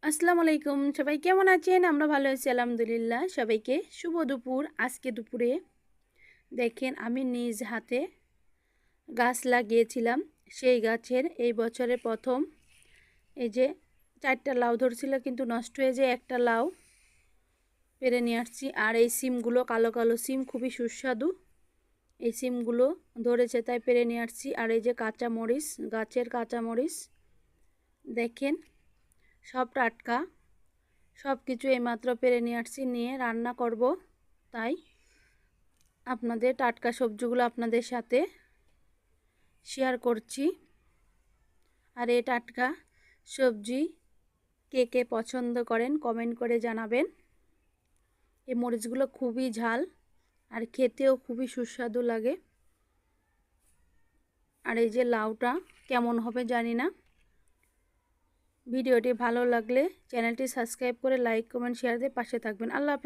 আসসালামু আলাইকুম, সবাই কেমন আছেন? আমরা ভালো আছি আলহামদুলিল্লাহ। সবাইকে শুভ দুপুর। আজকে দুপুরে দেখেন আমি নিজ হাতে গাছ লাগিয়েছিলাম। সেই গাছের এই বছরে প্রথম এই যে 4টা লাউ ধরছিল, কিন্তু নষ্ট হয়ে যায় একটা লাউ পেরে নিয়ে আসছি। আর এই সিমগুলো কালো কালো সিম, খুবই সুস্বাদু। এই সিমগুলো ধরেছে তাই পেরে নিয়ে আসছি। আর এই যে কাঁচা মরিচ, গাছের কাঁচা মরিচ দেখেন, সব টাটকা। সব কিছু এইমাত্র পেরে নিয়ে আসছি, নিয়ে রান্না করব। তাই আপনাদের টাটকা সবজিগুলো আপনাদের সাথে শেয়ার করছি। আর এই টাটকা সবজি কে কে পছন্দ করেন কমেন্ট করে জানাবেন। এই মরিচগুলো খুবই ঝাল আর খেতেও খুবই সুস্বাদু লাগে। আর এই যে লাউটা কেমন হবে জানি না। ভিডিওটি ভালো লাগলে চ্যানেলটি সাবস্ক্রাইব করে লাইক কমেন্ট শেয়ার দিয়ে পাশে থাকবেন। আল্লাহ হাফেজ।